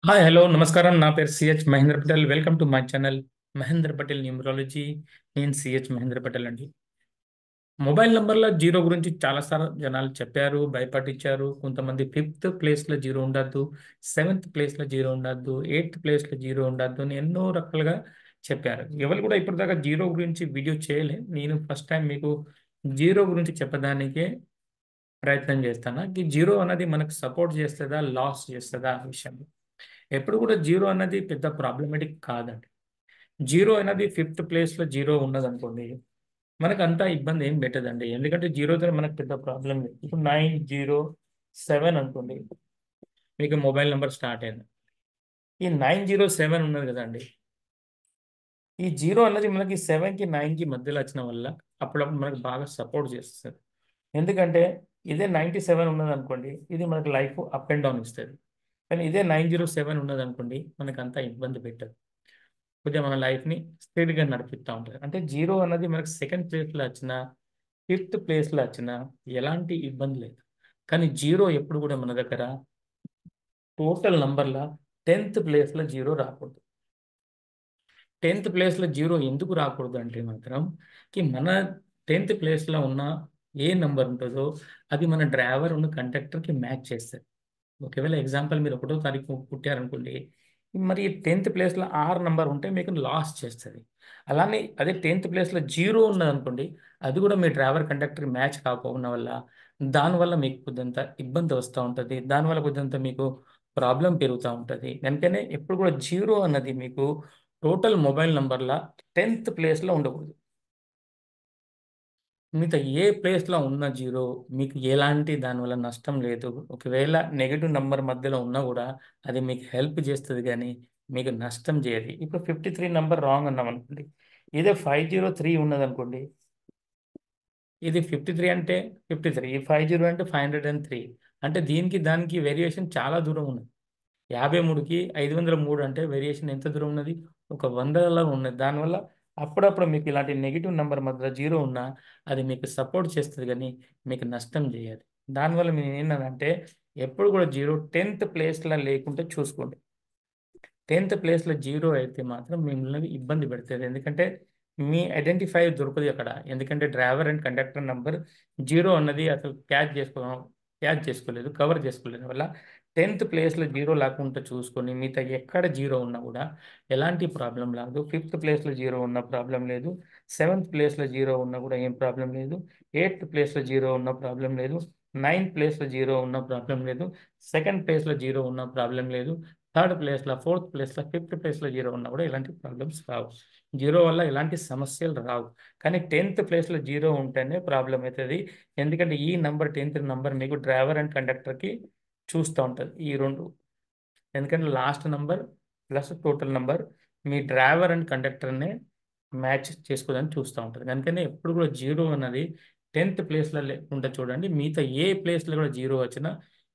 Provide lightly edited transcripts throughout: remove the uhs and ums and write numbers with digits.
Hi hello నమస్కారం. నా పేరు C H Mahendra Patel. Welcome to my channel Mahendra Patel numerology. నేను సిహెచ్ మహేంద్ర పటేల్ అండి. మొబైల్ నంబర్ల జీరో గురించి చాలాసార్లు జనాలు చెప్పారు, భయపట్టించారు. కొంతమంది ఫిఫ్త్ ప్లేస్లో జీరో ఉండద్దు, సెవెంత్ ప్లేస్లో జీరో ఉండద్దు, ఎయిత్ ప్లేస్లో జీరో ఉండద్దు అని ఎన్నో రకాలుగా చెప్పారు. ఎవరు కూడా ఇప్పటిదాకా జీరో గురించి వీడియో చేయలే. నేను ఫస్ట్ టైం మీకు జీరో గురించి చెప్పడానికే ప్రయత్నం చేస్తాను. ఈ జీరో అన్నది మనకు సపోర్ట్ చేస్తుందా, లాస్ చేస్తుందా ఆ విషయం. ఎప్పుడు కూడా జీరో అన్నది పెద్ద ప్రాబ్లమేటిక్ కాదండి. జీరో అనేది ఫిఫ్త్ ప్లేస్లో జీరో ఉన్నదనుకోండి, మనకు అంతా ఇబ్బంది ఏం పెట్టదండి. ఎందుకంటే జీరోతో మనకు పెద్ద ప్రాబ్లం లేదు. ఇప్పుడు 907 అనుకోండి, మీకు మొబైల్ నెంబర్ స్టార్ట్ అయింది. ఈ 907 ఉన్నది కదండి, ఈ జీరో అన్నది మనకి 7కి 9కి మధ్యలో వచ్చిన వల్ల అప్పుడప్పుడు మనకు బాగా సపోర్ట్ చేస్తుంది. ఎందుకంటే ఇదే 97 ఉన్నది అనుకోండి, ఇది మనకి లైఫ్ అప్ అండ్ డౌన్ ఇస్తుంది. కానీ ఇదే 907 ఉన్నది అనుకోండి, మనకు అంతా ఇబ్బంది పెట్టదు. కొద్దిగా మన లైఫ్ని స్పీడ్గా నడిపిస్తూ ఉంటుంది. అంటే జీరో అన్నది మనకు సెకండ్ ప్లేస్లో వచ్చినా, ఫిఫ్త్ ప్లేస్లో వచ్చినా ఎలాంటి ఇబ్బంది లేదు. కానీ జీరో ఎప్పుడు కూడా మన దగ్గర టోటల్ నంబర్ల 10th ప్లేస్లో జీరో రాకూడదు. 10th ప్లేస్లో జీరో ఎందుకు రాకూడదు అంటే మాత్రం మన 10th ప్లేస్లో ఉన్న ఏ నంబర్ ఉంటుందో అది మన డ్రైవర్ ఉన్న కండక్టర్కి మ్యాచ్ చేస్తుంది. ఒకవేళ ఎగ్జాంపుల్ మీరు 1వ తారీఖు పుట్టారనుకోండి, మరి 10th ప్లేస్లో 6 నంబర్ ఉంటే మీకు లాస్ చేస్తుంది. అలానే అదే 10th ప్లేస్లో జీరో ఉన్నదనుకోండి, అది కూడా మీ డ్రైవర్ కండక్టర్ మ్యాచ్ కాకపోవడం వల్ల దానివల్ల మీకు కొద్దింత ఇబ్బంది వస్తూ ఉంటుంది. దానివల్ల కొద్దింత మీకు ప్రాబ్లం పెరుగుతూ ఉంటుంది. అందుకనే ఎప్పుడు కూడా జీరో అన్నది మీకు టోటల్ మొబైల్ నంబర్ల 10th ప్లేస్లో ఉండకూడదు. మిగతా ఏ ప్లేస్లో ఉన్న జీరో మీకు ఎలాంటి దానివల్ల నష్టం లేదు. ఒకవేళ నెగిటివ్ నంబర్ మధ్యలో ఉన్నా కూడా అది మీకు హెల్ప్ చేస్తుంది, కానీ మీకు నష్టం చేయదు. ఇప్పుడు 53 నంబర్ రాంగ్ అన్నాం అనుకోండి, ఇదే 503 ఉన్నదనుకోండి, ఇది 53 అంటే 53, ఈ 50 అంటే 503. అంటే దీనికి దానికి వేరియేషన్ చాలా దూరం ఉన్నది. 53కి 503 అంటే వేరియేషన్ ఎంత దూరం ఉన్నది? ఒక 100లలో ఉన్నది. దానివల్ల అప్పుడప్పుడు మీకు ఇలాంటి నెగిటివ్ నెంబర్ మధ్య జీరో ఉన్నా అది మీకు సపోర్ట్ చేస్తుంది, కానీ మీకు నష్టం చేయదు. దానివల్ల మీరు ఏంటంటే ఎప్పుడు కూడా జీరో 10th ప్లేస్లో లేకుంటే చూసుకోండి. 10th ప్లేస్లో జీరో అయితే మాత్రం మిమ్మల్ని ఇబ్బంది పెడుతుంది. ఎందుకంటే మీ ఐడెంటిఫై దొరకదు అక్కడ. ఎందుకంటే driver and conductor number zero అన్నది అసలు క్యాచ్ చేసుకోలేదు, కవర్ చేసుకోలేదు వల్ల 10th ప్లేస్లో జీరో లేకుండా చూసుకొని మిగతా ఎక్కడ జీరో ఉన్నా కూడా ఎలాంటి ప్రాబ్లం లేదు. 5th ప్లేస్లో జీరో ఉన్న ప్రాబ్లం లేదు, 7th ప్లేస్లో జీరో ఉన్నా కూడా ఏం ప్రాబ్లం లేదు, 8th ప్లేస్లో జీరో ఉన్న ప్రాబ్లం లేదు, 9th ప్లేస్లో జీరో ఉన్న ప్రాబ్లం లేదు, సెకండ్ ప్లేస్లో జీరో ఉన్న ప్రాబ్లం లేదు, థర్డ్ ప్లేస్లో, ఫోర్త్ ప్లేస్లో, ఫిఫ్త్ ప్లేస్లో జీరో ఉన్నా కూడా ఎలాంటి ప్రాబ్లమ్స్ రావు. జీరో వల్ల ఎలాంటి సమస్యలు రావు. కానీ 10th ప్లేస్లో జీరో ఉంటేనే ప్రాబ్లం అవుతుంది. ఎందుకంటే ఈ నంబర్ 10th నంబర్ మీకు డ్రైవర్ అండ్ కండక్టర్కి చూస్తూ ఉంటుంది ఈ రెండు. ఎందుకంటే last number plus total number మీ డ్రైవర్ అండ్ కండక్టర్నే మ్యాచ్ చేసుకోదని చూస్తూ ఉంటుంది. అందుకని ఎప్పుడు కూడా జీరో అన్నది 10th ప్లేస్లో లేకుండా చూడండి. మిగతా ఏ ప్లేస్లో కూడా జీరో వచ్చినా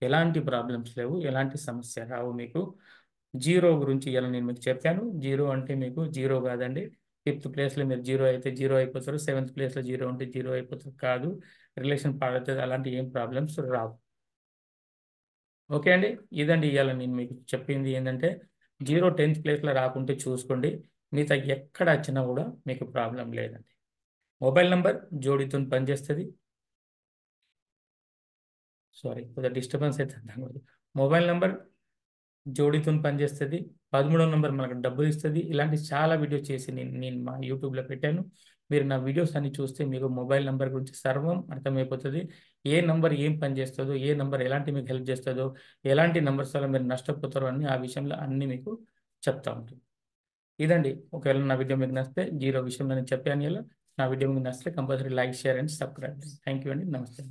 ఎలాంటి ప్రాబ్లమ్స్ లేవు, ఎలాంటి సమస్య రావు మీకు. జీరో గురించి ఇలా నేను మీకు చెప్పాను. జీరో అంటే మీకు జీరో కాదండి. 5th ప్లేస్లో మీరు జీరో అయితే జీరో అయిపోతారు, 7th ప్లేస్లో జీరో ఉంటే జీరో అయిపోతారు కాదు. రిలేషన్ పాడవుతుంది, అలాంటి ఏం ప్రాబ్లమ్స్ రావు. ఓకే అండి, ఇదండి ఇవాళ నేను మీకు చెప్పింది ఏంటంటే జీరో 10th ప్లేస్లో రాకుంటే చూసుకోండి. మిగతా ఎక్కడ వచ్చినా కూడా మీకు ప్రాబ్లం లేదండి. మొబైల్ నంబర్ జోడితో పనిచేస్తుంది. సారీ, కొద్దిగా డిస్టర్బెన్స్ అయితే మొబైల్ నంబర్ జోడితో పనిచేస్తుంది. 13వ నంబర్ మనకు డబ్బులు ఇస్తుంది. ఇలాంటి చాలా వీడియోస్ చేసి నేను మా యూట్యూబ్లో పెట్టాను. మీరు నా వీడియోస్ అన్ని చూస్తే మీకు మొబైల్ నంబర్ గురించి సర్వం అర్థమైపోతుంది. ఏ నంబర్ ఏం పని చేస్తుందో, ఏ నంబర్ ఎలాంటి మీకు హెల్ప్ చేస్తుందో, ఎలాంటి నంబర్స్ వల్ల మీరు నష్టపోతారో అన్ని ఆ విషయంలో అన్ని మీకు చెప్తా ఉంటుంది. ఇదండి, ఒకవేళ నా వీడియో మీకు నచ్చితే జీరో విషయంలో నేను చెప్పాను ఇలా. నా వీడియో మీకు నచ్చితే compulsory like, share and subscribe. Thank you అండి, నమస్తే.